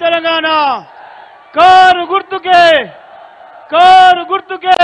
Telangana car గుర్తుకే car గుర్తుకే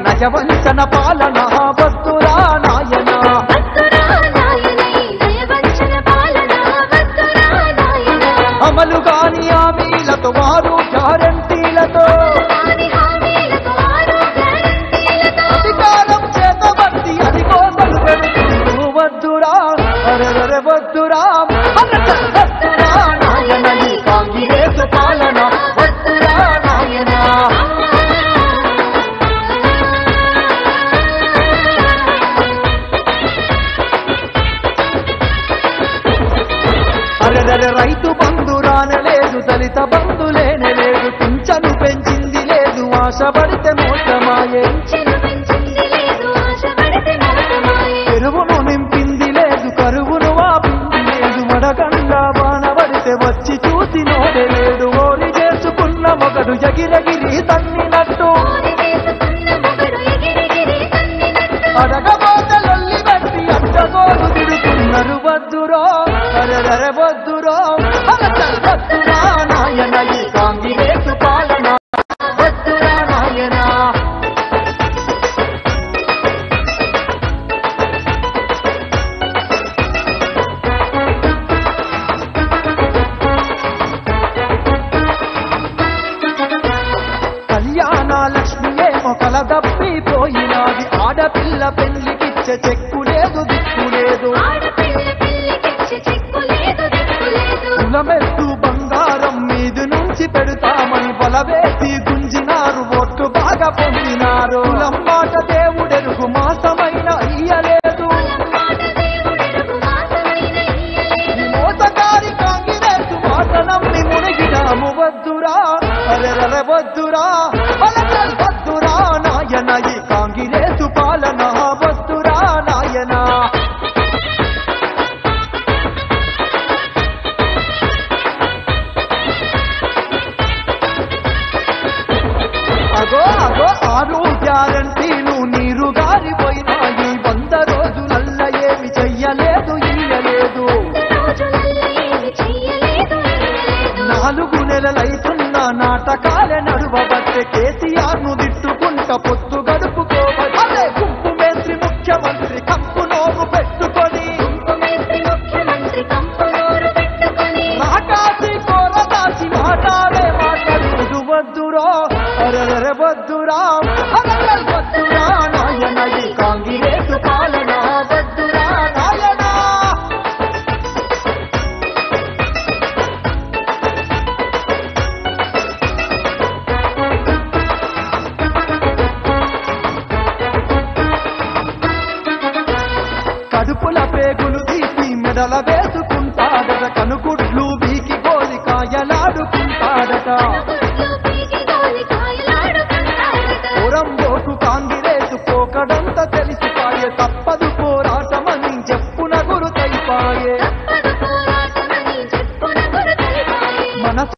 నయవంచన పాలన వద్దురా నాయన అమలు గాని హామీలతో వారు గ్యారంటీలతో అధికారం చేతబట్టి అది కోసలు పెడుతూ వద్దురా అరెరె వద్దురా వద్దురా నాయన ఈ కాంగ్రెస్ పాలన వద్దురా నాయన రైతు బంధు రానలేదు దళిత బంధు లేనలేదు పింఛను పెంచింది లేదు ఆశపడితే మోసమాయే చెరువును నింపింది లేదు కరువును ఆపింది లేదు వడగండ్ల వానబడితే వచ్చి చూసి నోడలేడు ఓలి చేసుకున్న మొగడు ఎగిరెగిరి తన్నినట్టు అడగబోతే లొల్లి బట్టి అడ్డగోలు తిడుతున్నారు వద్దురో అరెరె వద్దురో వద్దురా నాయన ఈ కాంగ్రెస్ పాలన వద్దురా నాయన కళ్యాణ లక్ష్మి ఏమో కలదప్పిపోయినాది ఆడపిల్ల పెళ్లికిచ్చే చెక్కు లేదు దిక్కు లేదు కులమెత్తు బంగారం మీది నుంచి పెడతామని బలవేసి గుంజినారు ఓట్లు బాగా పొందినారు కులమ్మాట దేవుడెరుగు మాసమైన ఇయ్యలేదు మోసగారి కాంగ్రెస్ మాట నమ్మి మునిగినాము వద్దురా అరెరె వద్దురా వద్దురా నాయన ఈ కాంగ్రెస్ పాలన వద్దురా నాయన అగో అగో 6 గ్యారంటీలు నీరు గారిపోయినాయి 100 రోజులల్ల ఏమి చెయ్యలేదు ఇయ్యలేదు 4 నెలలైతున్న నాటకాలే నడువబట్టే కేసీఆర్ ను దిట్టుకుంట పొత్తు గడుపుకోవచ్చే గుంపు మేస్త్రి ముఖ్యమంత్రి కంపు నోరు పెట్టుకొని రాకాసి కోరదాసి మాటాడే మాట్లాడు వద్దురో అరెరె వద్దురా వద్దురా నాయన ఈ కాంగ్రెస్ పాలన వద్దురా నాయన కడుపుల పేగులు తీసి మెడల వేసుకుంటాడట కనుగుడ్లు వీకి గోలికాయలాడుకుంటాడట పోరంబోకు కాంగ్రెస్ పోకడంత తెలిసిపాయే తప్పదు పోరాటమని చెప్పున గురుతైపాయే మనసు